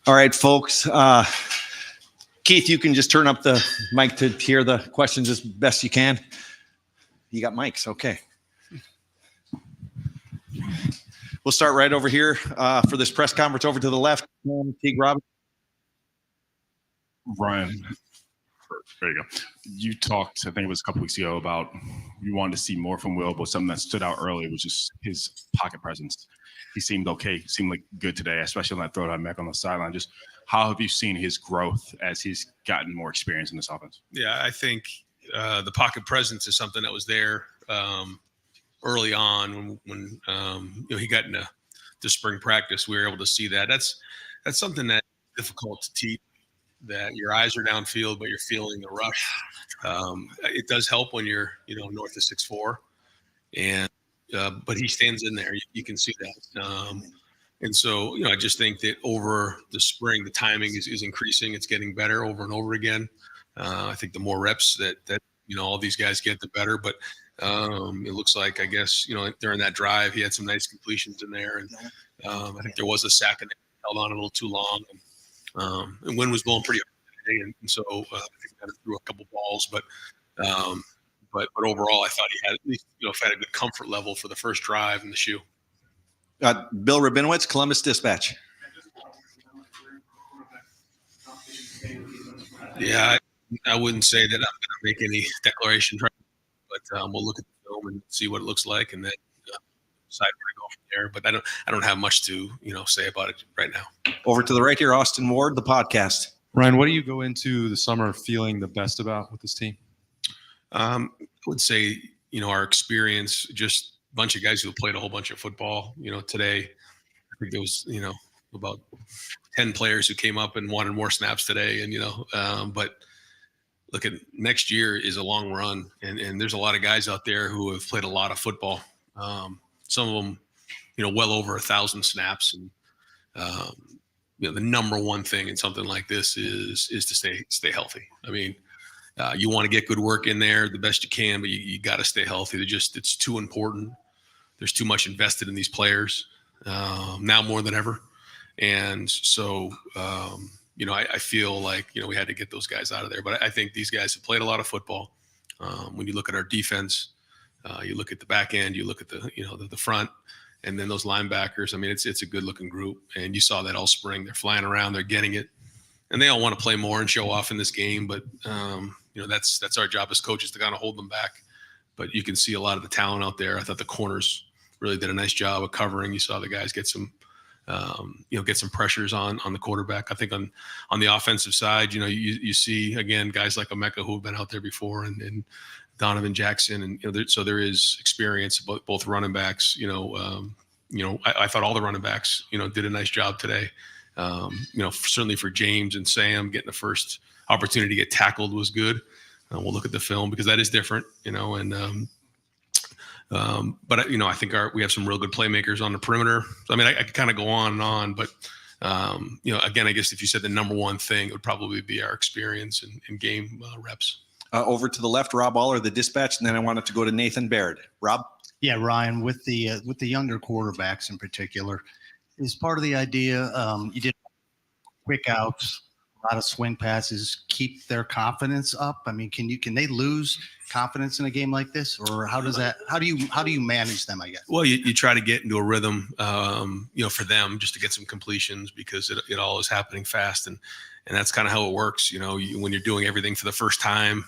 All right, folks. Keith, you can just turn up the mic to hear the questions as best you can. You got mics, okay. We'll start right over here for this press conference. Over to the left, Teague Robbins. Ryan, there you go. You talked, I think it was a couple weeks ago, about you wanted to see more from Will, but something that stood out early was just his pocket presence. He seemed okay, seemed like good today, especially on that throw to Mecca on the sideline. Just how have you seen his growth as he's gotten more experience in this offense? Yeah, I think the pocket presence is something that was there early on when he got into spring practice. We were able to see that. That's something that's difficult to teach. That your eyes are downfield, but you're feeling the rush. It does help when you're north of 6'4", and but he stands in there. You can see that. And so, I just think that over the spring, the timing is increasing. It's getting better over and over again. I think the more reps that all these guys get, the better. But it looks like, I guess, during that drive, he had some nice completions in there. And I think there was a sack and held on a little too long. And wind was blowing pretty hard today, and so I think he kind of threw a couple balls. But overall, I thought he had at least had a good comfort level for the first drive in the shoe. Bill Rabinowitz, Columbus Dispatch. Yeah, I wouldn't say that I'm going to make any declaration, but we'll look at the film and see what it looks like, and then decide where to go from there. But I don't have much to say about it right now. Over to the right here, Austin Ward, the podcast. Ryan, what do you go into the summer feeling the best about with this team? I would say our experience, just a bunch of guys who played a whole bunch of football. Today, I think there was about 10 players who came up and wanted more snaps today, and but look, at next year is a long run, and there's a lot of guys out there who have played a lot of football. Some of them, well over 1,000 snaps, and the number one thing in something like this is to stay healthy. I mean, you want to get good work in there the best you can, but you got to stay healthy. It's too important. There's too much invested in these players now more than ever, and so I feel like we had to get those guys out of there. But I think these guys have played a lot of football. When you look at our defense, you look at the back end, you look at the front, and then those linebackers. I mean, it's a good looking group, and you saw that all spring. They're flying around, they're getting it, and they all want to play more and show off in this game. But that's our job as coaches to kind of hold them back. But you can see a lot of the talent out there. I thought the corners really did a nice job of covering. You saw the guys get some pressures on the quarterback. I think on the offensive side, you see again guys like Emeka who have been out there before, and Donovan Jackson, and so there is experience both running backs. I thought all the running backs did a nice job today. Certainly for James and Sam, getting the first opportunity to get tackled was good. We'll look at the film because that is different, but I think we have some real good playmakers on the perimeter. I mean, I could kind of go on and on, but again, I guess if you said the number one thing, it would probably be our experience in game reps. Over to the left, Rob Aller, the Dispatch, and then I wanted to go to Nathan Baird. Rob? Yeah, Ryan, with the younger quarterbacks in particular, is part of the idea you did quick outs, a lot of swing passes, keep their confidence up? I mean, can they lose confidence in a game like this, or how do you manage them, I guess? Well, you try to get into a rhythm, for them just to get some completions because it all is happening fast, and that's kind of how it works. When you're doing everything for the first time,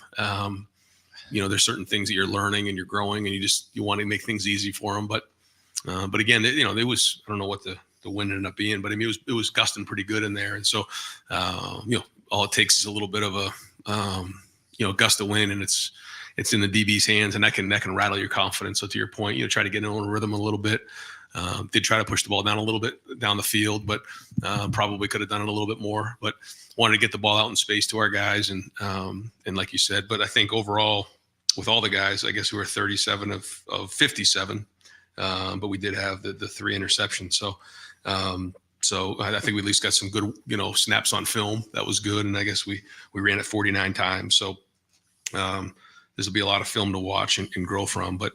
there's certain things that you're learning and you're growing, and you want to make things easy for them. But again, it was, I don't know what the wind ended up being, but I mean, it was gusting pretty good in there. And so, all it takes is a little bit of a gust of wind, and it's in the DB's hands, and that can rattle your confidence. So to your point, try to get in a rhythm a little bit. Did try to push the ball down a little bit down the field, but probably could have done it a little bit more, but wanted to get the ball out in space to our guys. And like you said, but I think overall with all the guys, I guess we were 37 of 57, but we did have the 3 interceptions. So I think we at least got some good, snaps on film. That was good. And I guess we ran it 49 times. So this will be a lot of film to watch and grow from. But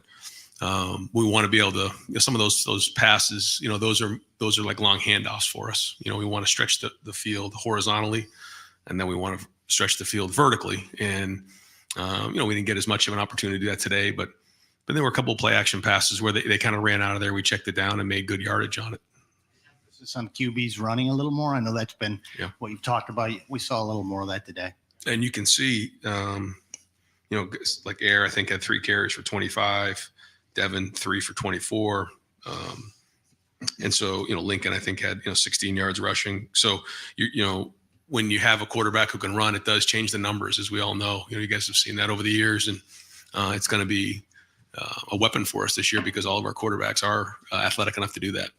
we want to be able to, some of those passes, those are like long handoffs for us. We want to stretch the field horizontally, and then we want to stretch the field vertically. And, we didn't get as much of an opportunity to do that today, but there were a couple of play action passes where they kind of ran out of there. We checked it down and made good yardage on it. Some QBs running a little more. I know that's been what you've talked about. We saw a little more of that today. And you can see, like Air, I think had 3 carries for 25, Devin 3 for 24. And so, Lincoln, I think had, 16 yards rushing. So, when you have a quarterback who can run, it does change the numbers, as we all know. You guys have seen that over the years, and it's going to be a weapon for us this year because all of our quarterbacks are athletic enough to do that.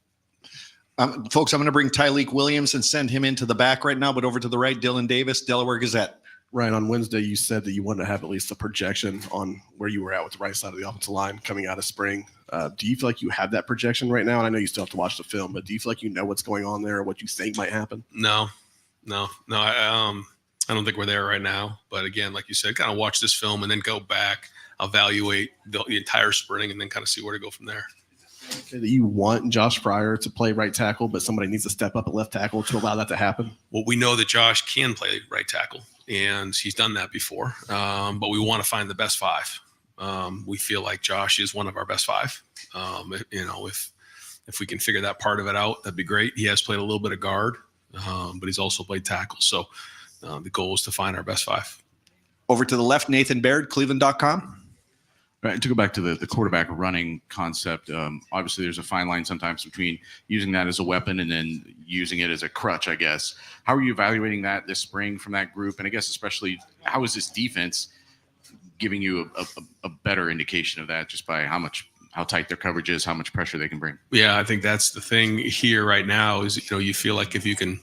Folks, I'm going to bring Tyleek Williams and send him into the back right now, but over to the right, Dylan Davis, Delaware Gazette. Ryan, on Wednesday, you said that you wanted to have at least a projection on where you were at with the right side of the offensive line coming out of spring. Do you feel like you have that projection right now? And I know you still have to watch the film, but do you feel like you know what's going on there or what you think might happen? No. I don't think we're there right now. But again, like you said, kind of watch this film and then go back, evaluate the entire spring, and then kind of see where to go from there. Okay, that you want Josh Fryer to play right tackle, but somebody needs to step up at left tackle to allow that to happen? Well, we know that Josh can play right tackle, and he's done that before. But we want to find the best 5. We feel like Josh is one of our best 5. If we can figure that part of it out, that'd be great. He has played a little bit of guard, but he's also played tackle. So the goal is to find our best 5. Over to the left, Nathan Baird, Cleveland.com. Right, to go back to the quarterback running concept, obviously there's a fine line sometimes between using that as a weapon and then using it as a crutch, I guess. How are you evaluating that this spring from that group? And I guess especially how is this defense giving you a better indication of that just by how tight their coverage is, how much pressure they can bring? Yeah, I think that's the thing here right now is, you feel like if you can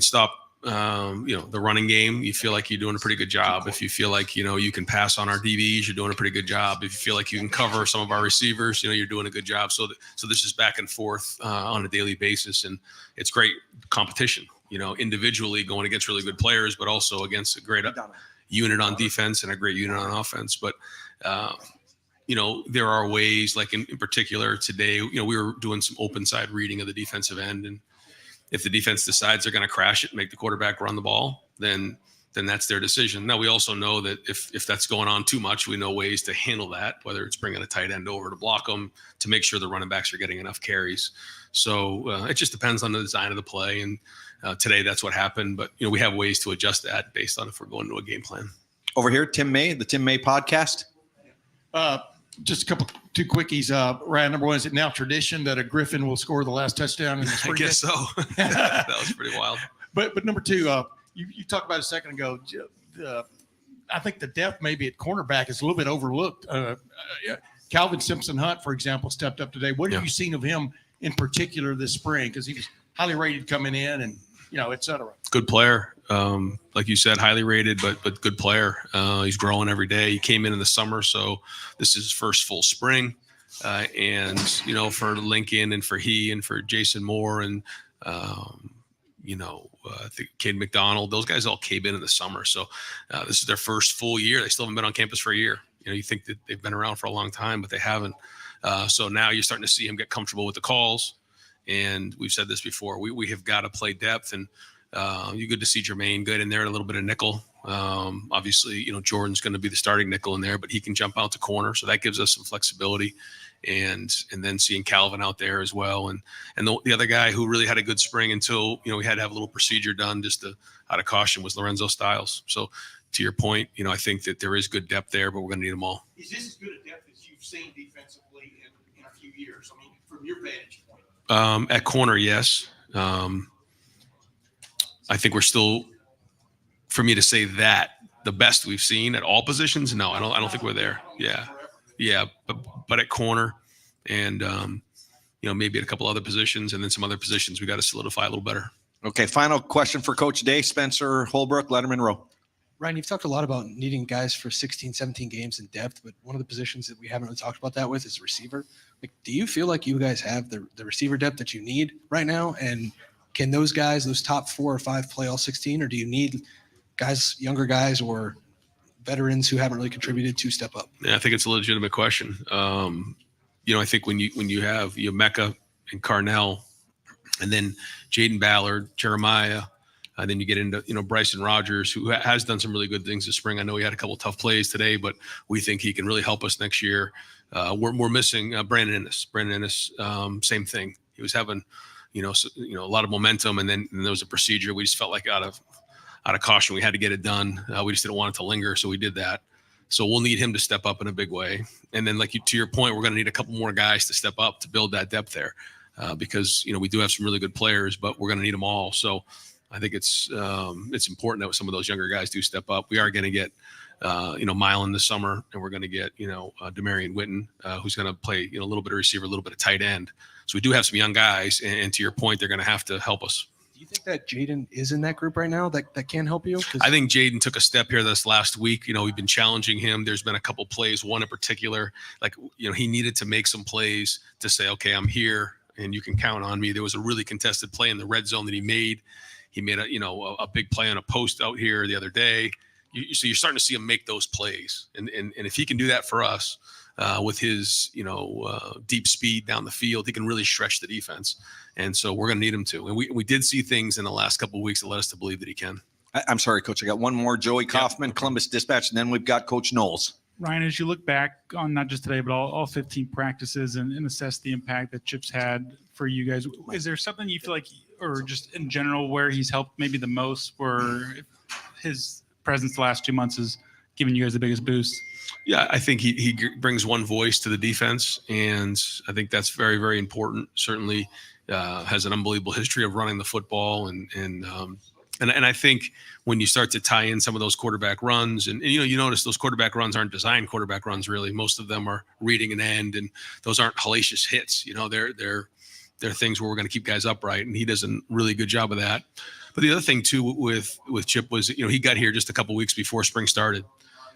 stop the running game, you feel like you're doing a pretty good job. If you feel like, you can pass on our DBs, you're doing a pretty good job. If you feel like you can cover some of our receivers, you're doing a good job. So this is back and forth on a daily basis. And it's great competition, individually going against really good players, but also against a great unit on defense and a great unit on offense. But, there are ways, like in particular today, we were doing some open side reading of the defensive end, and if the defense decides they're going to crash it and make the quarterback run the ball, then that's their decision. Now, we also know that if that's going on too much, we know ways to handle that, whether it's bringing a tight end over to block them, to make sure the running backs are getting enough carries. So it just depends on the design of the play. And today that's what happened. But, we have ways to adjust that based on if we're going to a game plan. Over here, Tim May, the Tim May podcast. Just two quickies. Ryan, number one, is it now tradition that a Griffin will score the last touchdown in the spring? I guess so. That was pretty wild. But number two, you talked about a second ago. I think the depth maybe at cornerback is a little bit overlooked. Calvin Simpson-Hunt, for example, stepped up today. What have you seen of him in particular this spring? Because he was highly rated coming in, and et cetera. Good player. Like you said, highly rated, but good player. He's growing every day. He came in the summer, so this is his first full spring. And, for Lincoln and for and for Jason Moore and, I think Cade McDonald, those guys all came in the summer. So this is their first full year. They still haven't been on campus for a year. You think that they've been around for a long time, but they haven't. So now you're starting to see him get comfortable with the calls. And we've said this before, we have got to play depth, and you're good to see Jermaine good in there, and a little bit of nickel. Obviously, Jordan's going to be the starting nickel in there, but he can jump out to corner. So that gives us some flexibility, and then seeing Calvin out there as well. And the other guy who really had a good spring until, we had to have a little procedure done just out of caution was Lorenzo Styles. So to your point, I think that there is good depth there, but we're going to need them all. Is this as good a depth as you've seen defensively in a few years? I mean, from your vantage point. At corner, yes. I think we're still, for me to say that the best we've seen at all positions. No, I don't think we're there. Yeah. But at corner and, maybe at a couple other positions, and then some other positions we got to solidify a little better. Okay. Final question for Coach Day, Spencer Holbrook, Letterman Row. Ryan, you've talked a lot about needing guys for 16, 17 games in depth, but one of the positions that we haven't really talked about that with is receiver. Do you feel like you guys have the receiver depth that you need right now? And can those guys, those top 4 or 5, play all 16, or do you need guys, younger guys, or veterans who haven't really contributed to step up? Yeah, I think it's a legitimate question. I think when you have Mecca and Carnell, and then Jaden Ballard, Jeremiah, and then you get into Bryson Rogers, who has done some really good things this spring. I know he had a couple of tough plays today, but we think he can really help us next year. We're missing Brandon Ennis. Same thing. He was having a lot of momentum, and then there was a procedure. We just felt like out of caution, we had to get it done. We just didn't want it to linger, so we did that. So we'll need him to step up in a big way. And then, to your point, we're going to need a couple more guys to step up to build that depth there, because we do have some really good players, but we're going to need them all. So I think it's important that some of those younger guys do step up. We are going to get Milan this summer, and we're going to get Demarion Witten, who's going to play a little bit of receiver, a little bit of tight end. So we do have some young guys, and to your point, they're going to have to help us. Do you think that Jaden is in that group right now that can help you? I think Jaden took a step here this last week. We've been challenging him. There's been a couple plays, one in particular, he needed to make some plays to say, okay, I'm here and you can count on me. There was a really contested play in the red zone that he made. He made a big play on a post out here the other day. So you're starting to see him make those plays. And if he can do that for us with his, deep speed down the field, he can really stretch the defense. And so we're going to need him to. And we did see things in the last couple of weeks that led us to believe that he can. I'm sorry, Coach. I got one more. Joey Kaufman, Columbus Dispatch, and then we've got Coach Knowles. Ryan, as you look back on not just today, but all 15 practices and assess the impact that Chip's had for you guys, is there something you feel like, or just in general, where he's helped maybe the most, where his presence the last 2 months has given you guys the biggest boost? Yeah, I think he brings one voice to the defense, and I think that's very, very important. Certainly has an unbelievable history of running the football, and I think when you start to tie in some of those quarterback runs, and you notice those quarterback runs aren't designed quarterback runs really. Most of them are reading an end, and those aren't hellacious hits. They're things where we're going to keep guys upright, and he does a really good job of that. But the other thing too with Chip was he got here just a couple weeks before spring started.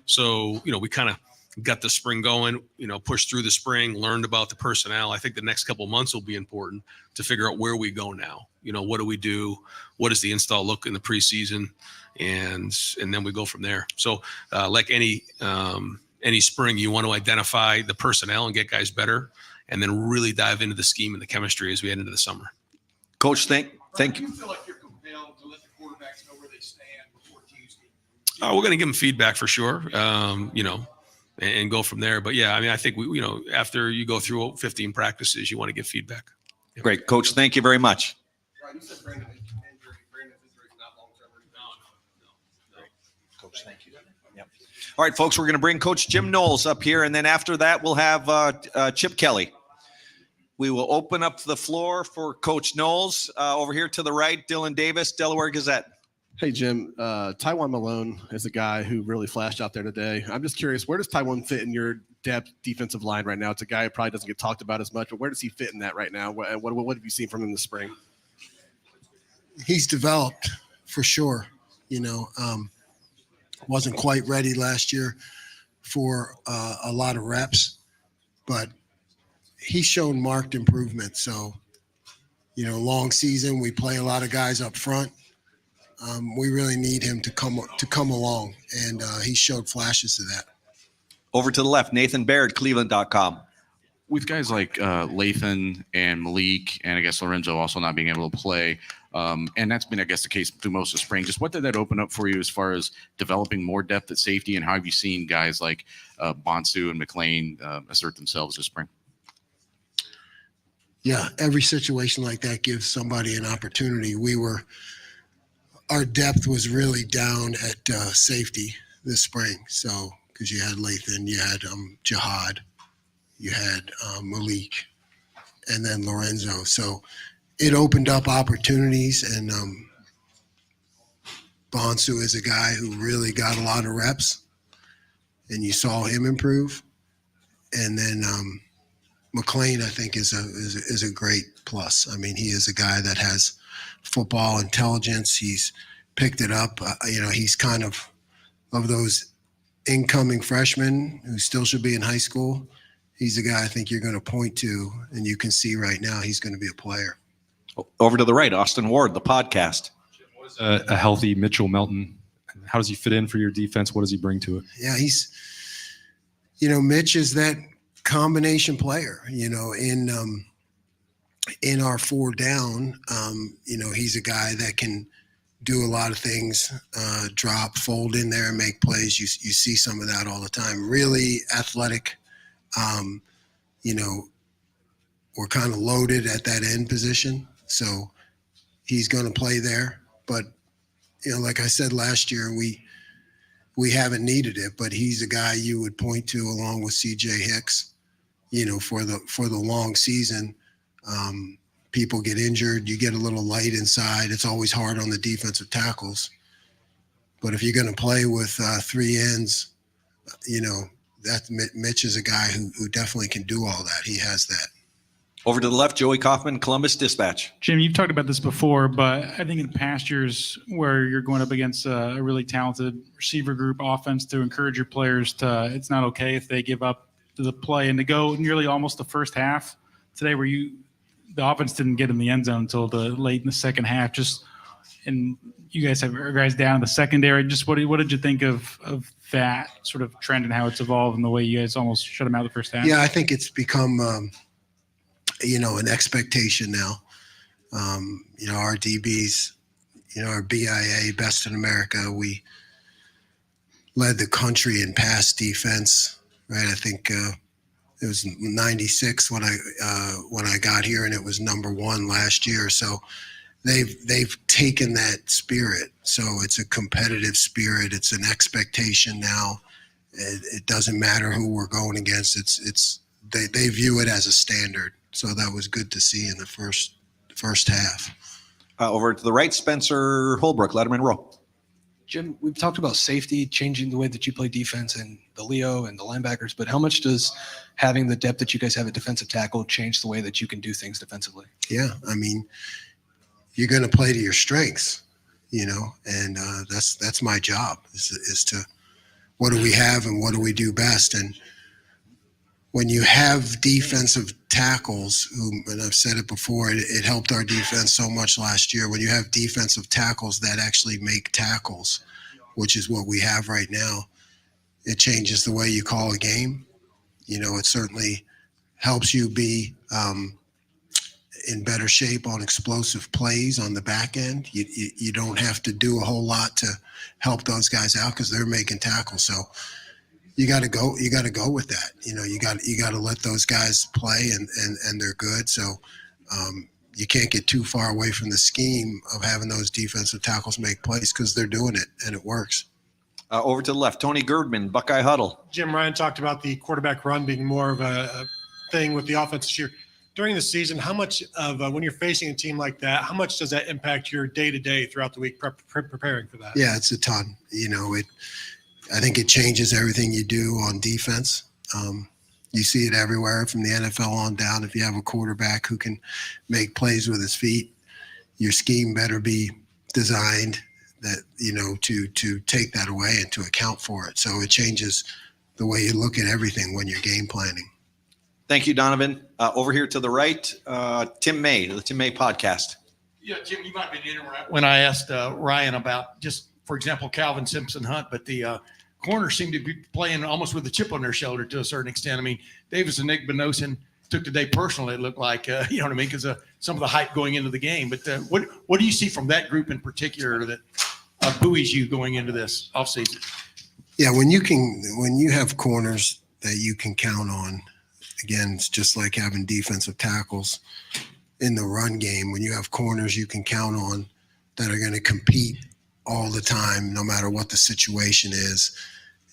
So, we kind of got the spring going, pushed through the spring, learned about the personnel. I think the next couple of months will be important to figure out where we go now. What do we do? What does the install look in the preseason? And then we go from there. So like any spring, you want to identify the personnel and get guys better, and then really dive into the scheme and the chemistry as we head into the summer. Coach, thank you. Do you feel like you're compelled to let the quarterbacks know where they stand before Tuesday? We're going to give them feedback for sure, and go from there. But yeah, I think we, after you go through 15 practices, you want to get feedback. Yep. Great, Coach. Thank you very much. You said Brandon's injury is not long-term. No. Coach, thank you. Yep. All right, folks, we're going to bring Coach Jim Knowles up here, and then after that, we'll have Chip Kelly. We will open up the floor for Coach Knowles. Over here to the right, Dylan Davis, Delaware Gazette. Hey, Jim, Tywan Malone is a guy who really flashed out there today. I'm just curious, where does Tywan fit in your depth defensive line right now? It's a guy who probably doesn't get talked about as much, but where does he fit in that right now? What have you seen from him this spring? He's developed for sure. Wasn't quite ready last year for a lot of reps, but he's shown marked improvement. So, long season, we play a lot of guys up front. We really need him to come along, and he showed flashes of that. Over to the left, Nathan Baird, Cleveland.com. With guys like Lathan and Malik, and I guess Lorenzo also not being able to play, and that's been, I guess, the case through most of spring. Just what did that open up for you as far as developing more depth at safety, and how have you seen guys like Bonsu and McLean assert themselves this spring? Yeah, every situation like that gives somebody an opportunity. Our depth was really down at safety this spring. So, because you had Lathan, you had Jihad, you had Malik, and then Lorenzo. So it opened up opportunities, and Bonsu is a guy who really got a lot of reps, and you saw him improve. And then McLean, I think, is a great plus. He is a guy that has football intelligence. He's picked it up. He's kind of those incoming freshmen who still should be in high school. He's a guy I think you're going to point to, and you can see right now he's going to be a player. Over to the right, Austin Ward, the podcast. A healthy Mitchell Melton How does he fit in for your defense? What does he bring to it? Yeah, Mitch is that combination player, in our 4 down, he's a guy that can do a lot of things, drop, fold in there and make plays. You see some of that all the time. Really athletic. We're kind of loaded at that end position. So he's going to play there. But, like I said last year, we haven't needed it, but he's a guy you would point to along with CJ Hicks, for the long season. People get injured, you get a little light inside. It's always hard on the defensive tackles. But if you're going to play with 3 ends, that Mitch is a guy who definitely can do all that. He has that. Over to the left, Joey Kaufman, Columbus Dispatch. Jim, you've talked about this before, but I think in past years where you're going up against a really talented receiver group offense to encourage your players it's not okay if they give up to the play and to go nearly almost the first half today where the offense didn't get in the end zone until late in the second half. And you guys have guys down in the secondary. Just what did you think of that sort of trend and how it's evolved and the way you guys almost shut them out the first half? Yeah, I think it's become, an expectation now. Our DBs, our BIA, best in America, we led the country in pass defense, right? I think it was 96 when I got here, and it was number 1 last year. So they've taken that spirit. So it's a competitive spirit. It's an expectation now. It doesn't matter who we're going against. They view it as a standard. So that was good to see in the first half. Over to the right, Spencer Holbrook, Letterman Row. Jim, we've talked about safety changing the way that you play defense and the Leo and the linebackers, but how much does having the depth that you guys have at defensive tackle change the way that you can do things defensively? Yeah, you're going to play to your strengths, and that's my job is to what do we have and what do we do best. And when you have defensive tackles, and I've said it before, it helped our defense so much last year. When you have defensive tackles that actually make tackles, which is what we have right now, it changes the way you call a game. It certainly helps you be in better shape on explosive plays on the back end. You don't have to do a whole lot to help those guys out because they're making tackles. So you got to go with that. You got to let those guys play and they're good. So you can't get too far away from the scheme of having those defensive tackles make plays because they're doing it and it works. Over to the left, Tony Girdman, Buckeye Huddle. Jim, Ryan talked about the quarterback run being more of a thing with the offense this year. During the season, how much of when you're facing a team like that, how much does that impact your day-to-day throughout the week preparing for that? Yeah, it's a ton. I think it changes everything you do on defense. You see it everywhere from the NFL on down. If you have a quarterback who can make plays with his feet, your scheme better be designed that, to take that away and to account for it. So it changes the way you look at everything when you're game planning. Thank you, Donovan. Over here to the right, Tim May, the Tim May podcast. Yeah, Jim, you might be interrupt when I asked Ryan about just, for example, Calvin Simpson-Hunt, but the corners seem to be playing almost with a chip on their shoulder to a certain extent. Davis and Nick Benosin took the day personally, it looked like, because of some of the hype going into the game. But what do you see from that group in particular that buoys you going into this offseason? Yeah, when you have corners that you can count on, again, it's just like having defensive tackles in the run game. When you have corners you can count on that are going to compete all the time, no matter what the situation is,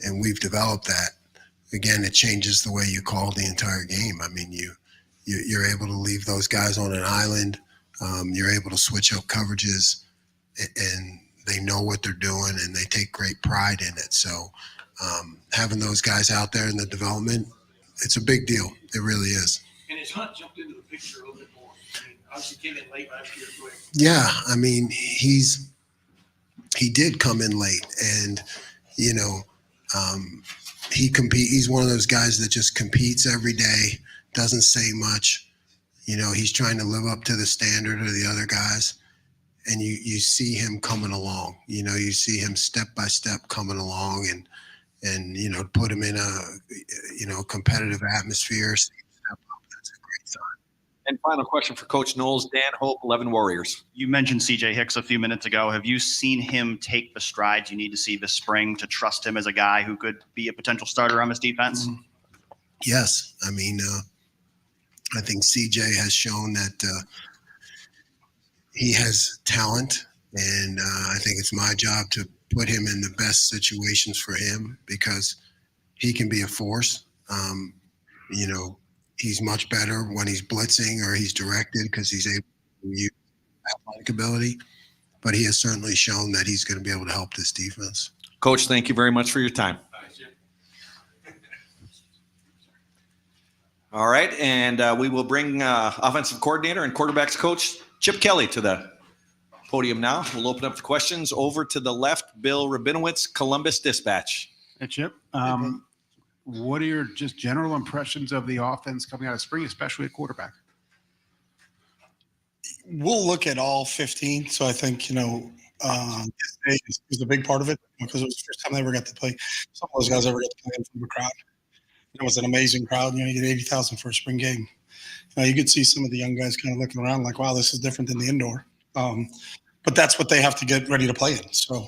and we've developed that. Again, it changes the way you call the entire game. You're able to leave those guys on an island. You're able to switch up coverages, and they know what they're doing, and they take great pride in it. So having those guys out there in the development, it's a big deal. It really is. And has Hunt jumped into the picture a little bit more? Obviously came in late last year. Yeah, he did come in late, and he's one of those guys that just competes every day, doesn't say much. He's trying to live up to the standard of the other guys, and you see him coming along. You know, you see him step by step coming along, and you know, put him in a competitive atmosphere. See him step up. That's a great sign. And final question for Coach Knowles, Dan Hope, 11 Warriors. You mentioned CJ Hicks a few minutes ago. Have you seen him take the strides you need to see this spring to trust him as a guy who could be a potential starter on this defense? Yes. I mean, I think CJ has shown that he has talent, and I think it's my job to put him in the best situations for him because he can be a force. You know, he's much better when he's blitzing or he's directed because he's able to use athletic ability. But he has certainly shown that he's going to be able to help this defense. Coach, thank you very much for your time. All right, and we will bring offensive coordinator and quarterbacks coach Chip Kelly to the podium now. We'll open up the questions. Over to the left, Bill Rabinowitz, Columbus Dispatch. Hey, Chip. What are your just general impressions of the offense coming out of spring, especially at quarterback? We'll look at all 15. So I think, this day is a big part of it because it was the first time they ever got to play. Some of those guys ever got to play in front of a crowd. It was an amazing crowd. You get 80,000 for a spring game. You could see some of the young guys kind of looking around like, wow, this is different than the indoor. But that's what they have to get ready to play in. So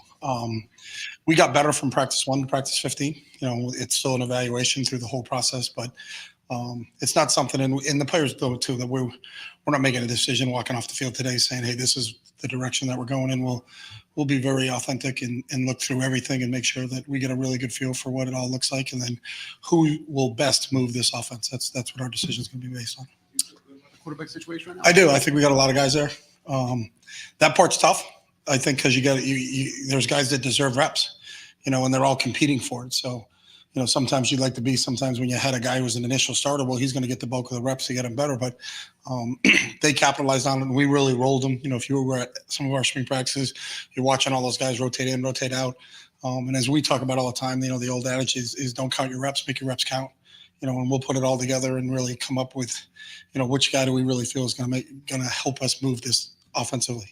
we got better from practice 1 to practice 15. It's still an evaluation through the whole process, but it's not something, and the players know too, that we're not making a decision walking off the field today saying, hey, this is the direction that we're going in. We'll be very authentic and look through everything and make sure that we get a really good feel for what it all looks like, and then who will best move this offense. That's what our decision is going to be based on. Quarterback situation right now? I do. I think we got a lot of guys there. That part's tough, I think, because there's guys that deserve reps, and they're all competing for it. So, sometimes you'd like to be, sometimes when you had a guy who was an initial starter, well, he's going to get the bulk of the reps to get him better. But they capitalized on it, and we really rolled them. If you were at some of our spring practices, you're watching all those guys rotate in, rotate out. And as we talk about all the time, the old adage is don't count your reps, make your reps count. And we'll put it all together and really come up with, which guy do we really feel is going to help us move this offensively.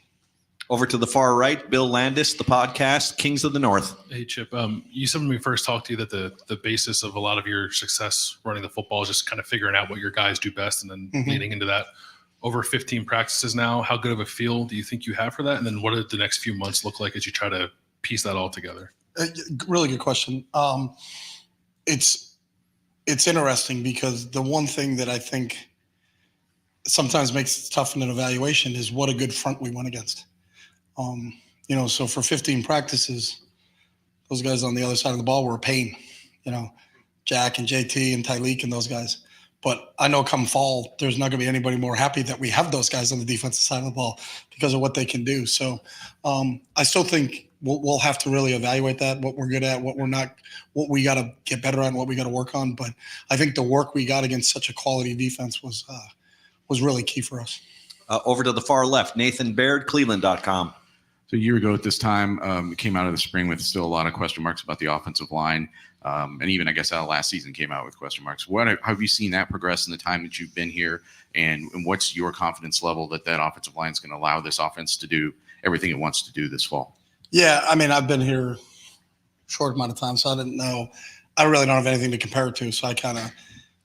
Over to the far right, Bill Landis, the podcast, Kings of the North. Hey, Chip. You said when we first talked to you that the basis of a lot of your success running the football is just kind of figuring out what your guys do best and then leading into that. Over 15 practices now, how good of a feel do you think you have for that? And then what do the next few months look like as you try to piece that all together? Really good question. It's interesting because the one thing that I think sometimes makes it tough in an evaluation is what a good front we went against. So for 15 practices, those guys on the other side of the ball were a pain, Jack and JT and Tyleek and those guys. But I know come fall, there's not going to be anybody more happy that we have those guys on the defensive side of the ball because of what they can do. So I still think we'll have to really evaluate that, what we're good at, what we're not, what we got to get better at, and what we got to work on. But I think the work we got against such a quality defense was really key for us. Over to the far left, Nathan Baird, Cleveland.com. So a year ago at this time, it came out of the spring with still a lot of question marks about the offensive line. And even, I guess, last season came out with question marks. How have you seen that progress in the time that you've been here? And what's your confidence level that offensive line is going to allow this offense to do everything it wants to do this fall? Yeah, I mean, I've been here a short amount of time, so I didn't know. I really don't have anything to compare it to, so I kind of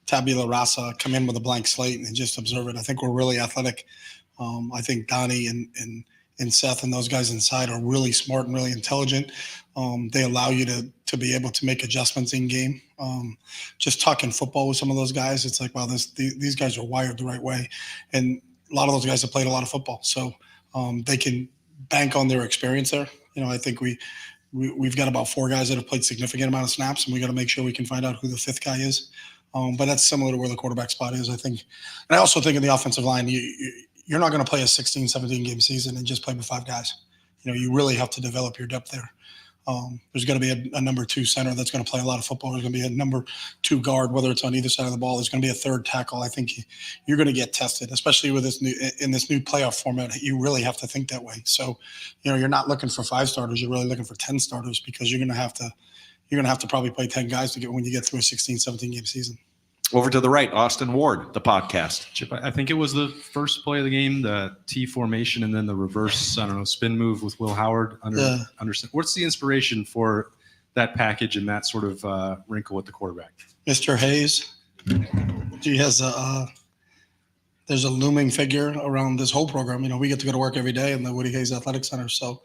tabula rasa, come in with a blank slate and just observe it. I think we're really athletic. I think Donnie and Seth and those guys inside are really smart and really intelligent. They allow you to be able to make adjustments in game. Just talking football with some of those guys, it's like, wow, these guys are wired the right way. And a lot of those guys have played a lot of football. So they can bank on their experience there. I think we've got about 4 guys that have played significant amount of snaps, and we got to make sure we can find out who the 5th guy is. But that's similar to where the quarterback spot is, I think. And I also think in the offensive line, you're not going to play a 16, 17 game season and just play with 5 guys. You really have to develop your depth there. There's going to be a number 2 center that's going to play a lot of football. There's going to be a number 2 guard, whether it's on either side of the ball. There's going to be a 3rd tackle. I think you're going to get tested, especially with this new playoff format. You really have to think that way. So, you're not looking for 5 starters. You're really looking for 10 starters because you're going to have to probably play 10 guys when you get through a 16, 17 game season. Over to the right, Austin Ward, the podcast. Chip, I think it was the first play of the game, the T formation, and then the reverse, I don't know, spin move with Will Howard. What's the inspiration for that package and that sort of wrinkle with the quarterback? Mr. Hayes, he has there's a looming figure around this whole program. We get to go to work every day in the Woody Hayes Athletic Center. So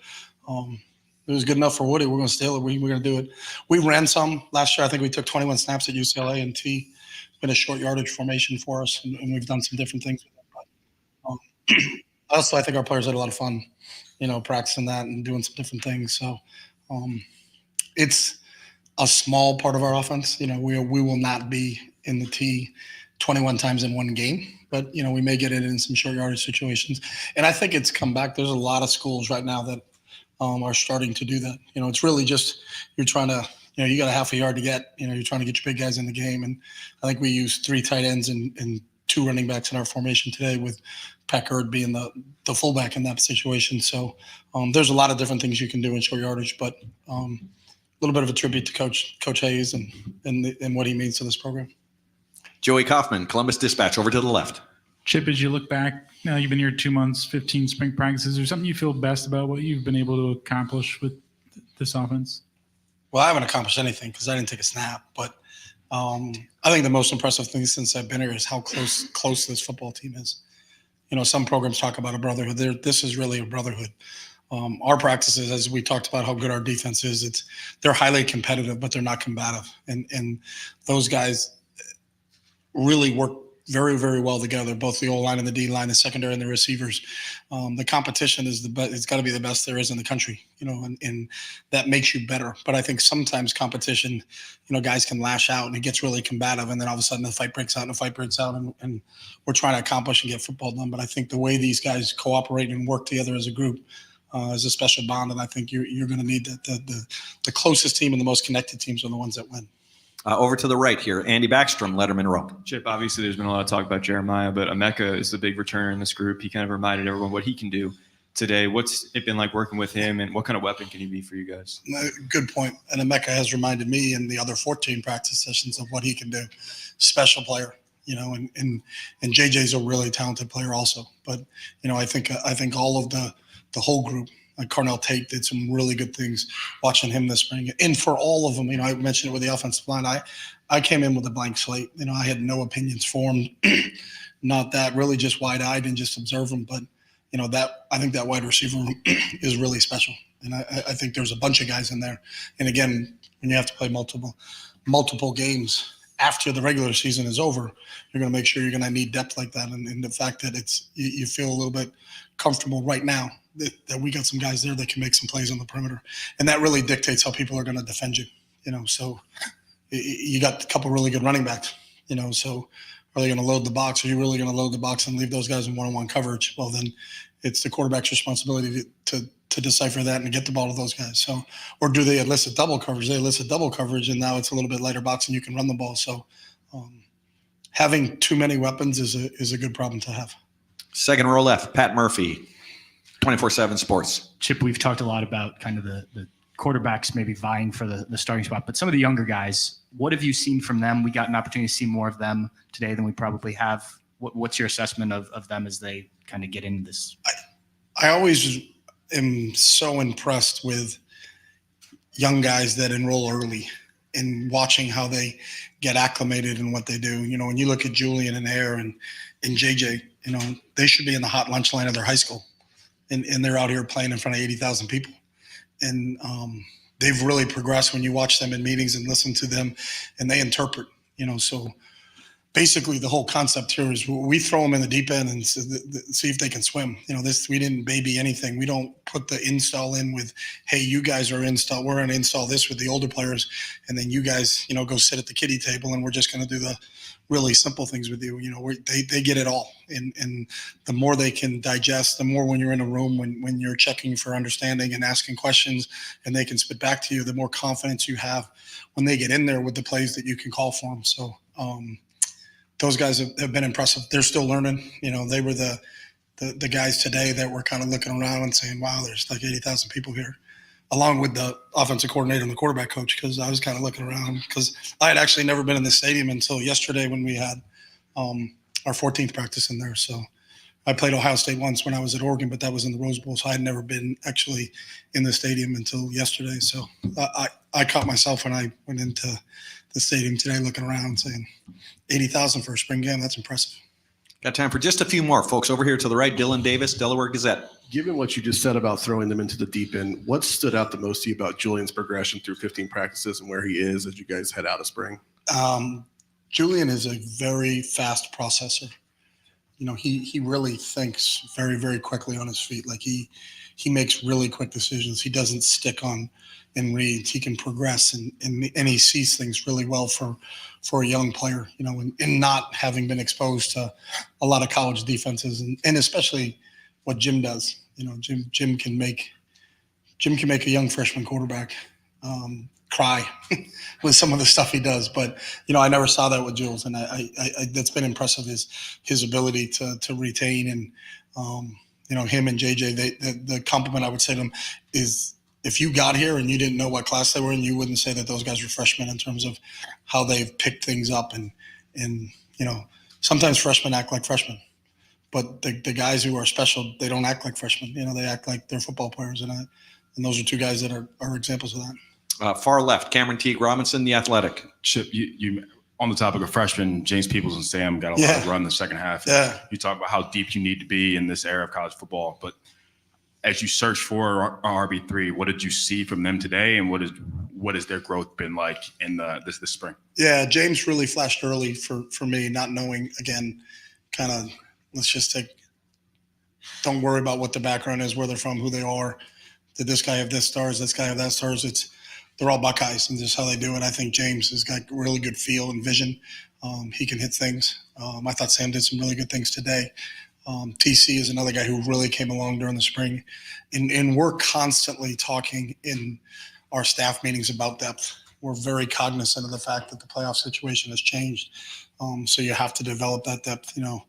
it was good enough for Woody. We're going to steal it. We're going to do it. We ran some last year. I think we took 21 snaps at UCLA and T. Been a short yardage formation for us, and we've done some different things with it. But also, I think our players had a lot of fun, practicing that and doing some different things. So it's a small part of our offense. We will not be in the T 21 times in one game, but we may get it in some short yardage situations. And I think it's come back. There's a lot of schools right now that are starting to do that. It's really just you're trying to. You got a half a yard to get. You're trying to get your big guys in the game, and I think we used 3 tight ends and 2 running backs in our formation today, with Packard being the fullback in that situation. So there's a lot of different things you can do in short yardage, but a little bit of a tribute to Coach Hayes and what he means to this program. Joey Kaufman, Columbus Dispatch, over to the left. Chip, as you look back, now you've been here 2 months, 15 spring practices. Is there something you feel best about what you've been able to accomplish with this offense? Well, I haven't accomplished anything because I didn't take a snap. But I think the most impressive thing since I've been here is how close this football team is. Some programs talk about a brotherhood. This is really a brotherhood. Our practices, as we talked about how good our defense is, they're highly competitive, but they're not combative. And those guys really work very, very well together, both the O-line and the D-line, the secondary and the receivers. The competition is the best. It's got to be the best there is in the country, and that makes you better. But I think sometimes competition, guys can lash out and it gets really combative, and then all of a sudden the fight breaks out and we're trying to accomplish and get football done. But I think the way these guys cooperate and work together as a group is a special bond, and I think you're going to need the closest team and the most connected teams are the ones that win. Over to the right here, Andy Backstrom, Letterman Row. Chip, obviously there's been a lot of talk about Jeremiah, but Emeka is the big returner in this group. He kind of reminded everyone what he can do today. What's it been like working with him, and what kind of weapon can he be for you guys? Good point. And Emeka has reminded me in the other 14 practice sessions of what he can do. Special player, and JJ's a really talented player also. But, I think all of the whole group, like Carnell Tate did some really good things watching him this spring. And for all of them, I mentioned it with the offensive line. I came in with a blank slate. I had no opinions formed, not that, really just wide-eyed and just observe them. But, I think that wide receiver room is really special. And I think there's a bunch of guys in there. And again, when you have to play multiple games after the regular season is over, you're going to make sure you're going to need depth like that. And the fact that you feel a little bit comfortable right now that we got some guys there that can make some plays on the perimeter. And that really dictates how people are going to defend you, So you got a couple really good running backs, so are they going to load the box? Are you really going to load the box and leave those guys in one-on-one coverage? Well, then it's the quarterback's responsibility to decipher that and get the ball to those guys. So, or do they elicit double coverage? They elicit double coverage, and now it's a little bit lighter box and you can run the ball. So having too many weapons is a good problem to have. Second row left, Pat Murphy, 24/7 Sports. Chip, we've talked a lot about kind of the quarterbacks maybe vying for the starting spot, but some of the younger guys, what have you seen from them? We got an opportunity to see more of them today than we probably have. What's your assessment of them as they kind of get into this? I always am so impressed with young guys that enroll early and watching how they get acclimated and what they do. When you look at Julian and Air and JJ, they should be in the hot lunch line of their high school. And they're out here playing in front of 80,000 people. And they've really progressed when you watch them in meetings and listen to them, and they interpret, so basically the whole concept here is we throw them in the deep end and see if they can swim. We didn't baby anything. We don't put the install in with, hey, you guys are install. We're going to install this with the older players, and then you guys, go sit at the kiddie table, and we're just going to do the really simple things with you. They get it all, and the more they can digest, the more when you're in a room, when you're checking for understanding and asking questions, and they can spit back to you, the more confidence you have when they get in there with the plays that you can call for them. So those guys have been impressive. They're still learning. They were the guys today that were kind of looking around and saying, wow, there's like 80,000 people here. along with the offensive coordinator and the quarterback coach, because I was kind of looking around because I had actually never been in the stadium until yesterday when we had our 14th practice in there. So I played Ohio State once when I was at Oregon, but that was in the Rose Bowl. So I had never been actually in the stadium until yesterday. So I caught myself when I went into the stadium today looking around saying 80,000 for a spring game. That's impressive. Got time for just a few more, folks. Over here to the right, Dylan Davis, Delaware Gazette. Given what you just said about throwing them into the deep end, what stood out the most to you about Julian's progression through 15 practices and where he is as you guys head out of spring? Julian is a very fast processor. You know, he really thinks very, very quickly on his feet. Like he makes really quick decisions. He doesn't stick on and reads. He can progress and he sees things really well for a young player, you know, and not having been exposed to a lot of college defenses and especially what Jim does. You know, Jim can make a young freshman quarterback cry with some of the stuff he does. But, you know, I never saw that with Jules, and I that's been impressive, his ability to retain. And, you know, him and JJ, the compliment I would say to them is if you got here and you didn't know what class they were in, you wouldn't say that those guys were freshmen in terms of how they've picked things up. And you know, sometimes freshmen act like freshmen. But the guys who are special, they don't act like freshmen. You know, they act like they're football players. And those are two guys that are examples of that. Far left, Cameron Teague Robinson, The Athletic. Chip, you on the topic of freshmen, James Peoples and Sam got a lot of run in the second half. Yeah. You talk about how deep you need to be in this era of college football. But as you search for RB3, what did you see from them today? And what has their growth been like in this spring? Yeah, James really flashed early for me, not knowing, again, kind of – let's just don't worry about what the background is, where they're from, who they are. Did this guy have this stars? This guy have that stars? They're all Buckeyes, and just how they do it. I think James has got really good feel and vision. He can hit things. I thought Sam did some really good things today. TC is another guy who really came along during the spring. And we're constantly talking in our staff meetings about depth. We're very cognizant of the fact that the playoff situation has changed. So you have to develop that depth, you know.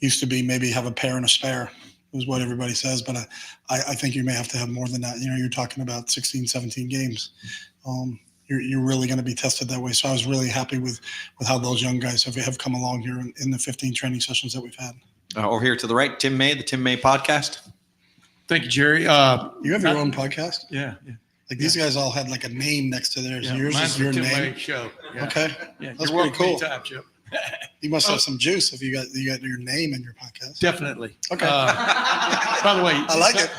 Used to be maybe have a pair and a spare is what everybody says, but I think you may have to have more than that. You know, you're talking about 16, 17 games. You're really going to be tested that way. So I was really happy with how those young guys have come along here in the 15 training sessions that we've had. Over here to the right, Tim May, the Tim May Podcast. Thank you, Jerry. You have your own podcast? Yeah. Like these guys all had like a name next to theirs. Yeah, Yours mine's is your the Tim name. May Show. Yeah. Okay. Yeah, That's you're pretty welcome cool. anytime, Chip. You must have some juice if you got your name in your podcast. Definitely. Okay. By the way, I like it.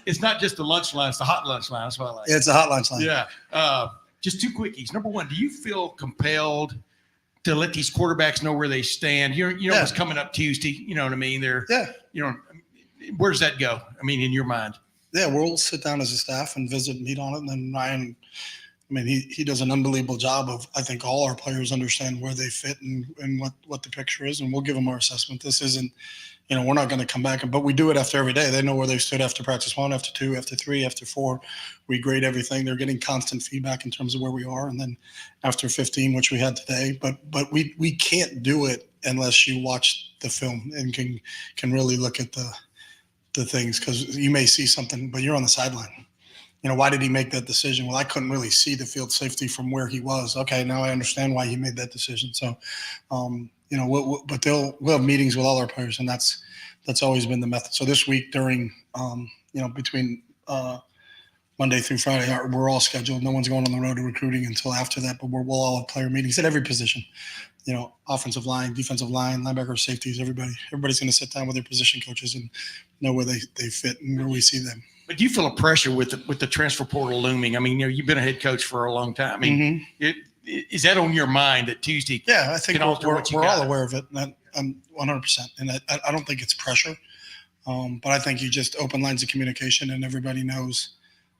It's not just the lunch line; it's the hot lunch line. That's what I like. Yeah, it's a hot lunch line. Yeah. Just two quickies. Number one, do you feel compelled to let these quarterbacks know where they stand? You know what's coming up Tuesday. You know what I mean? You know, where does that go? I mean, in your mind? Yeah, we'll sit down as a staff and visit and meet on it. And then Ryan, I mean, he does an unbelievable job of, I think all our players understand where they fit and what the picture is, and we'll give them our assessment. This isn't, you know, we're not going to come back, but we do it after every day. They know where they stood after practice 1, after 2, after 3, after 4. We grade everything. They're getting constant feedback in terms of where we are. And then after 15, which we had today, but we can't do it unless you watch the film and can really look at the things, because you may see something, but you're on the sideline. You know, why did he make that decision? Well, I couldn't really see the field safety from where he was. Okay, now I understand why he made that decision. So, you know, but we'll have meetings with all our players, and that's always been the method. So this week during, you know, between Monday through Friday, we're all scheduled. No one's going on the road to recruiting until after that, but we'll all have player meetings at every position. You know, offensive line, defensive line, linebacker, safeties, everybody's going to sit down with their position coaches and know where they fit and where we see them. But do you feel a pressure with the transfer portal looming? I mean, you know, you've been a head coach for a long time. I mean, is that on your mind that Tuesday? Yeah, I think we're all aware of it. And I'm 100%. And I don't think it's pressure, but I think you just open lines of communication and everybody knows,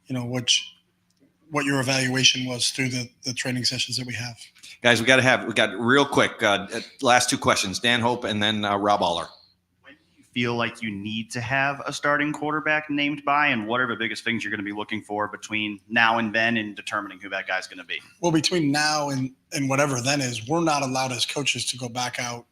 you know, what your evaluation was through the training sessions that we have. Guys, we got real quick, last two questions, Dan Hope and then Rob Aller. When do you feel like you need to have a starting quarterback named by, and what are the biggest things you're going to be looking for between now and then in determining who that guy's going to be? Well, between now and whatever then is, we're not allowed as coaches to go back out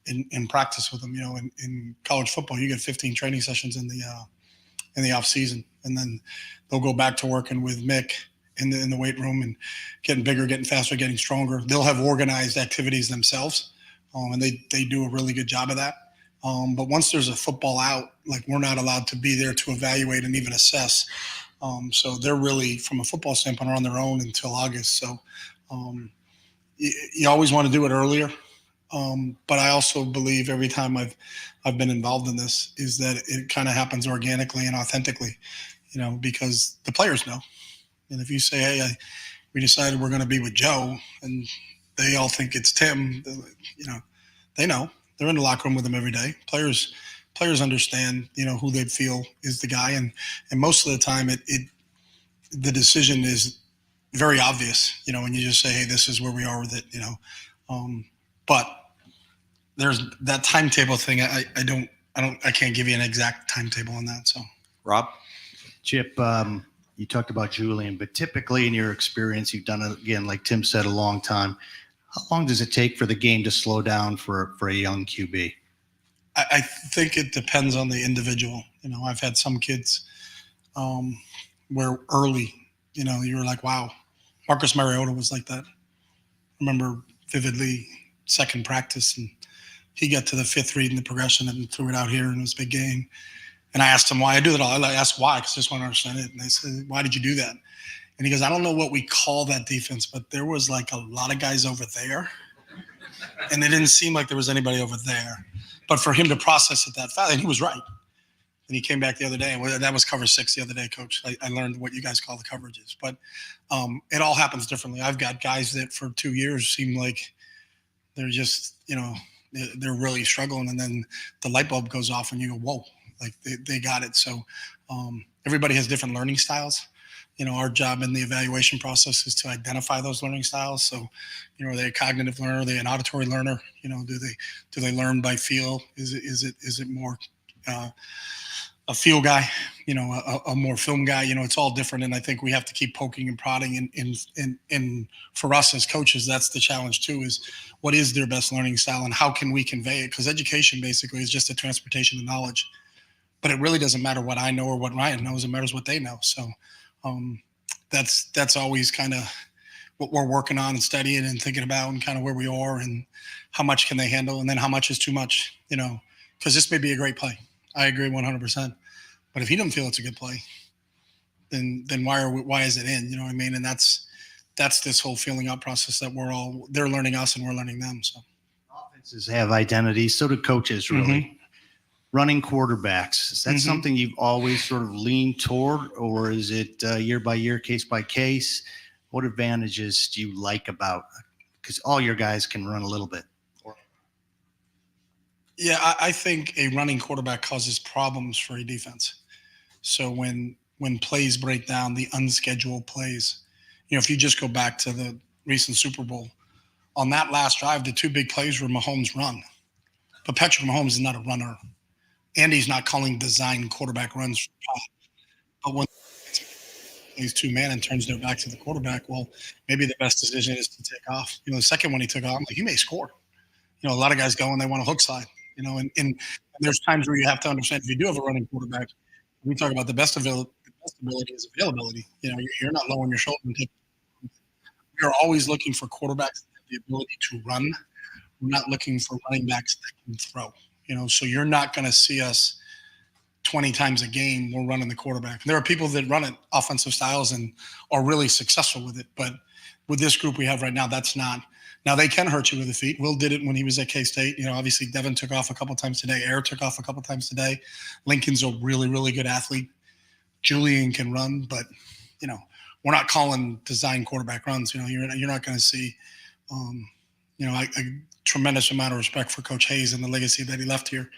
and practice with them. You know, in college football, you get 15 training sessions in the off season. and then they'll go back to working with Mick in the weight room and getting bigger, getting faster, getting stronger. They'll have organized activities themselves, and they do a really good job of that. But once there's a football out, like, we're not allowed to be there to evaluate and even assess. So they're really, from a football standpoint, are on their own until August. So you always want to do it earlier. But I also believe every time I've been involved in this is that it kind of happens organically and authentically, because the players know. And if you say, hey, we decided we're going to be with Joe, and they all think it's Tim, they know. They're in the locker room with him every day. Players understand, who they feel is the guy. And most of the time the decision is very obvious, when you just say, hey, this is where we are with it, but there's that timetable thing. I can't give you an exact timetable on that. So, Rob? Chip, you talked about Julian, but typically in your experience, you've done it, again, like Tim said, a long time. How long does it take for the game to slow down for a young QB? I think it depends on the individual. I've had some kids where early, you were like, wow. Marcus Mariota was like that. I remember vividly second practice, and he got to the fifth read in the progression and threw it out here, and it was a big game. And I asked him why. I do that all. I asked why, because I just want to understand it. And I said, why did you do that? And he goes, I don't know what we call that defense, but there was like a lot of guys over there, and it didn't seem like there was anybody over there. But for him to process it that fast, and he was right. And he came back the other day, and that was cover 6 the other day, Coach. I learned what you guys call the coverages. But it all happens differently. I've got guys that for 2 years seem like they're just, they're really struggling. And then the light bulb goes off, and you go, whoa, like they got it. So everybody has different learning styles. Our job in the evaluation process is to identify those learning styles. So, are they a cognitive learner? Are they an auditory learner? Do they learn by feel? Is it more a feel guy? A more film guy? It's all different. And I think we have to keep poking and prodding. And for us as coaches, that's the challenge too: is what is their best learning style and how can we convey it? Because education basically is just a transportation of knowledge. But it really doesn't matter what I know or what Ryan knows. It matters what they know. So. That's always kind of what we're working on and studying and thinking about, and kind of where we are and how much can they handle, and then how much is too much, because this may be a great play. I agree 100%. But if he doesn't feel it's a good play, then why is it in? You know what I mean? And that's this whole feeling out process that they're learning us and we're learning them. So offenses have identities. So do coaches, really. Mm-hmm. Running quarterbacks, is that something you've always sort of leaned toward, or is it year by year, case by case? What advantages do you like about, because all your guys can run a little bit? Yeah, I think a running quarterback causes problems for a defense. So when plays break down, the unscheduled plays, if you just go back to the recent Super Bowl, on that last drive, the 2 big plays were Mahomes' run. But Patrick Mahomes is not a runner. Andy's not calling design quarterback runs. But when he's 2-man and turns their back to the quarterback, well, maybe the best decision is to take off. The second one he took off, I'm like, you may score. A lot of guys go and they want a hook slide. And there's times where you have to understand, if you do have a running quarterback, we talk about the best ability is availability. You're not low on your shoulder. We are always looking for quarterbacks that have the ability to run. We're not looking for running backs that can throw. So you're not going to see us 20 times a game we're running the quarterback. There are people that run it offensive styles and are really successful with it. But with this group we have right now, that's not. Now, they can hurt you with the feet. Will did it when he was at K-State. Obviously, Devin took off a couple times today. Air took off a couple times today. Lincoln's a really, really good athlete. Julian can run, but, we're not calling design quarterback runs. You're not going to see, a tremendous amount of respect for Coach Hayes and the legacy that he left here.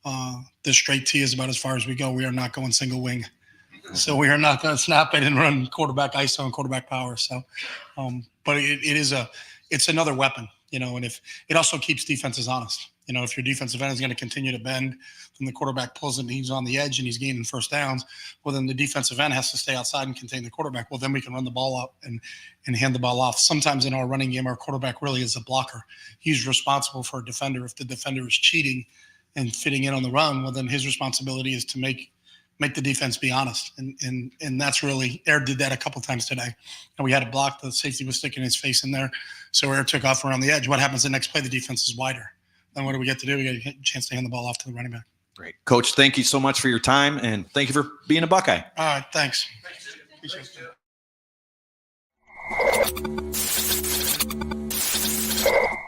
The straight T is about as far as we go. We are not going single wing. So we are not going to snap it and run quarterback ISO and quarterback power. So, but it's another weapon, and if it also keeps defenses honest. If your defensive end is going to continue to bend, then the quarterback pulls it and he's on the edge and he's gaining first downs. Well, then the defensive end has to stay outside and contain the quarterback. Well, then we can run the ball up and hand the ball off. Sometimes in our running game, our quarterback really is a blocker. He's responsible for a defender. If the defender is cheating and fitting in on the run, well, then his responsibility is to make make the defense be honest. And that's really, Air did that a couple times today. And we had a block, the safety was sticking his face in there. So Air took off around the edge. What happens the next play? The defense is wider. Then what do we get to do? We get a chance to hand the ball off to the running back. Great. Coach, thank you so much for your time, and thank you for being a Buckeye. All right, thanks. Appreciate it.